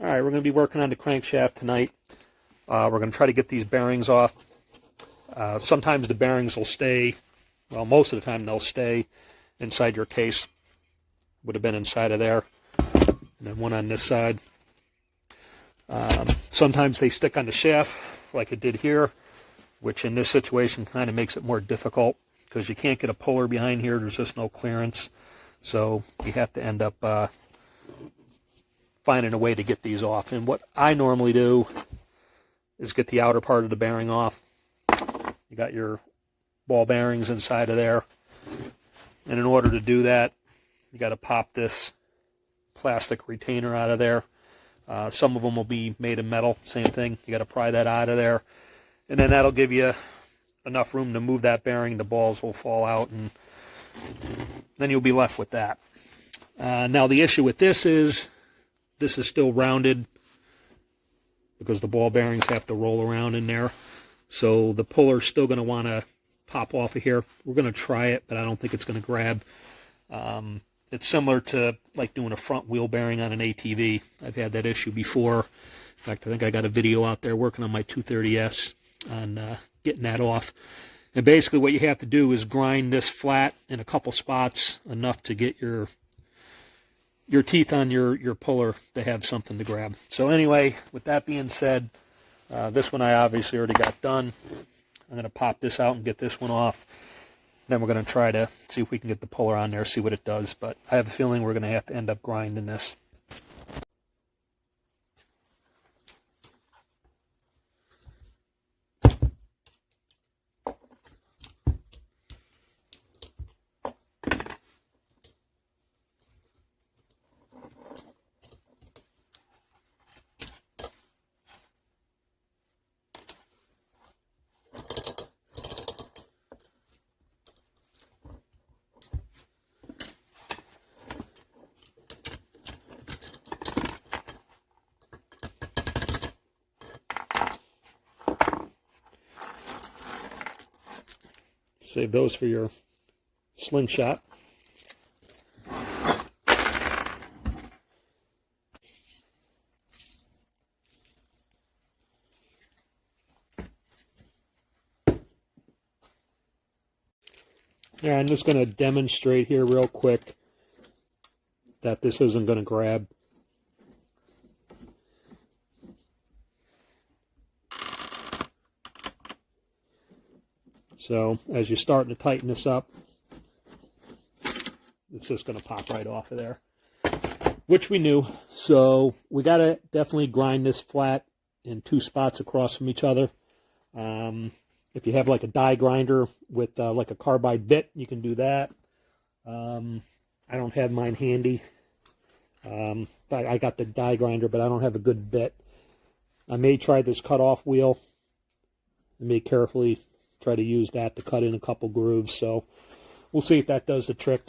All right, we're going to be working on the crankshaft tonight. We're going to try to get these bearings off. Sometimes the bearings will stay, well, most of the time they'll stay inside your case. Would have been inside of there. And then one on this side. Sometimes they stick on the shaft like it did here, which in this situation kind of makes it more difficult because you can't get a puller behind here. There's just no clearance. So you have to end up finding a way to get these off. And what I normally do is get the outer part of the bearing off. You got your ball bearings inside of there. And in order to do that, you got to pop this plastic retainer out of there. Some of them will be made of metal, same thing. You got to pry that out of there. And then that'll give you enough room to move that bearing. The balls will fall out, and then you'll be left with that. Now the issue with this is still rounded because the ball bearings have to roll around in there. So the puller's still going to want to pop off of here. We're going to try it, but I don't think it's going to grab. It's similar to like doing a front wheel bearing on an ATV. I've had that issue before. In fact, I think I got a video out there working on my 230S on getting that off. And basically what you have to do is grind this flat in a couple spots, enough to get your teeth on your puller to have something to grab. So anyway, with that being said, this one I obviously already got done. I'm going to pop this out and get this one off. Then we're going to try to see if we can get the puller on there, see what it does. But I have a feeling we're going to have to end up grinding this. Save those for your slingshot. Yeah, I'm just going to demonstrate here real quick that this isn't going to grab. So as you're starting to tighten this up, it's just going to pop right off of there, which we knew. So we got to definitely grind this flat in two spots across from each other. If you have like a die grinder with like a carbide bit, you can do that. I don't have mine handy. But I got the die grinder, but I don't have a good bit. I may try this cutoff wheel. I may carefully try to use that to cut in a couple grooves. So we'll see if that does the trick.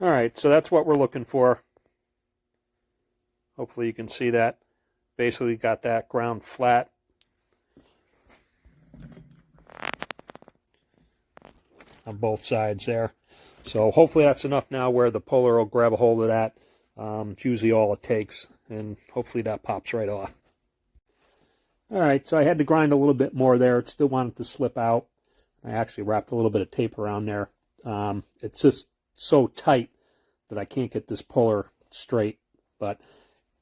All right, so that's what we're looking for. Hopefully you can see that. Basically got that ground flat. On both sides there. So hopefully that's enough now where the puller will grab a hold of that. It's usually all it takes, and hopefully that pops right off. All right, so I had to grind a little bit more there. It still wanted to slip out. I actually wrapped a little bit of tape around there. It's just so tight that I can't get this puller straight, but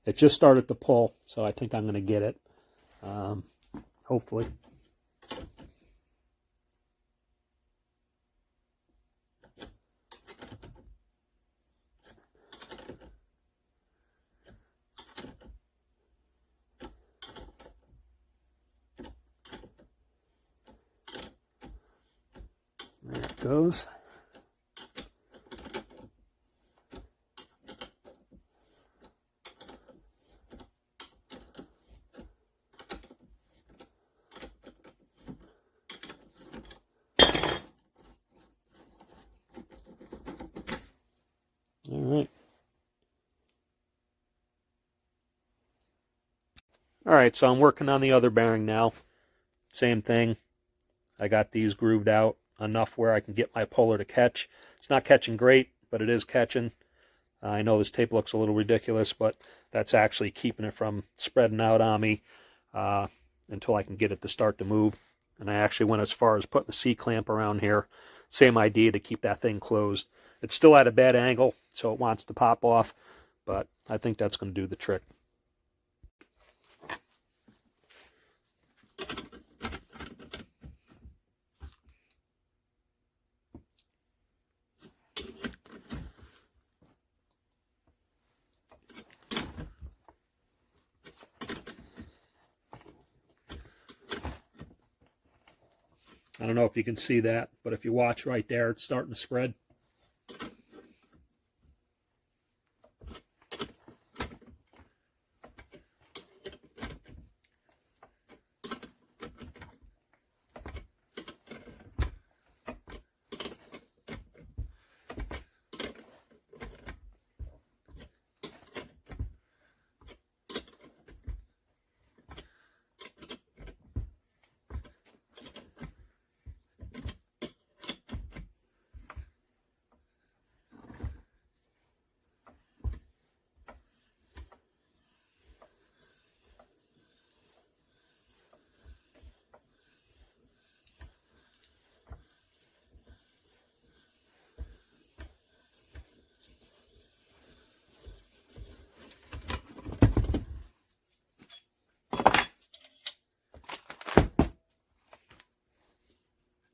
it just started to pull, so I think I'm going to get it, hopefully. goes. All right. All right, so I'm working on the other bearing now. Same thing. I got these grooved out enough where I can get my puller to catch. It's not catching great, but it is catching. I know this tape looks a little ridiculous, but that's actually keeping it from spreading out on me until I can get it to start to move. And I actually went as far as putting a C-clamp around here. Same idea, to keep that thing closed. It's still at a bad angle, so it wants to pop off, but I think that's going to do the trick. I don't know if you can see that, but if you watch right there, it's starting to spread.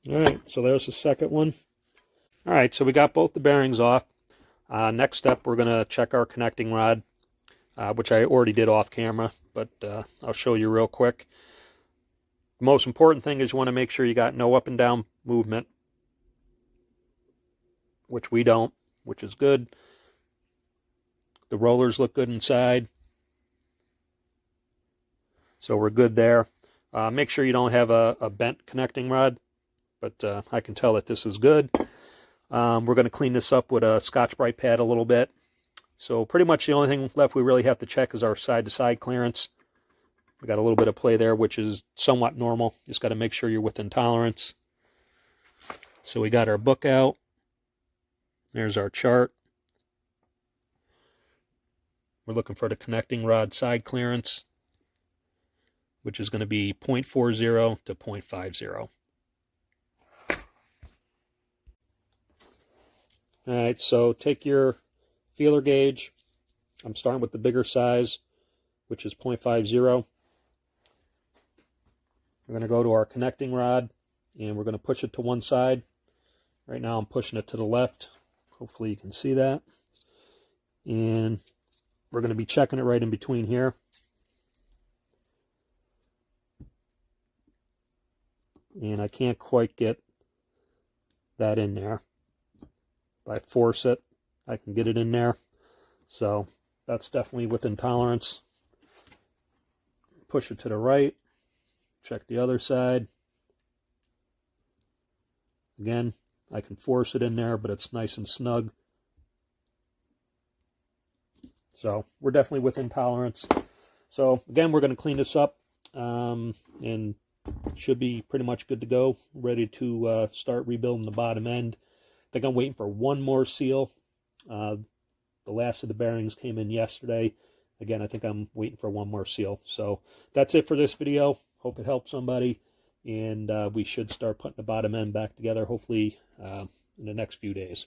All right, so there's the second one. All right, so we got both the bearings off. Next step, we're going to check our connecting rod, which I already did off camera, but I'll show you real quick. The most important thing is you want to make sure you got no up and down movement, which we don't, which is good. The rollers look good inside, so we're good there. Make sure you don't have a bent connecting rod, but I can tell that this is good. We're going to clean this up with a Scotch-Brite pad a little bit. So pretty much the only thing left we really have to check is our side-to-side clearance. We got a little bit of play there, which is somewhat normal. Just got to make sure you're within tolerance. So we got our book out. There's our chart. We're looking for the connecting rod side clearance, which is going to be 0.40 to 0.50. All right, so take your feeler gauge. I'm starting with the bigger size, which is 0.50. We're going to go to our connecting rod, and we're going to push it to one side. Right now I'm pushing it to the left. Hopefully you can see that. And we're going to be checking it right in between here. And I can't quite get that in there. If I force it, I can get it in there. So that's definitely within tolerance. Push it to the right. Check the other side. Again, I can force it in there, but it's nice and snug. So we're definitely within tolerance. So again, we're going to clean this up and should be pretty much good to go. Ready to start rebuilding the bottom end. I think I'm waiting for one more seal. The last of the bearings came in yesterday. Again, I think I'm waiting for one more seal. So that's it for this video. Hope it helped somebody. And we should start putting the bottom end back together, hopefully in the next few days.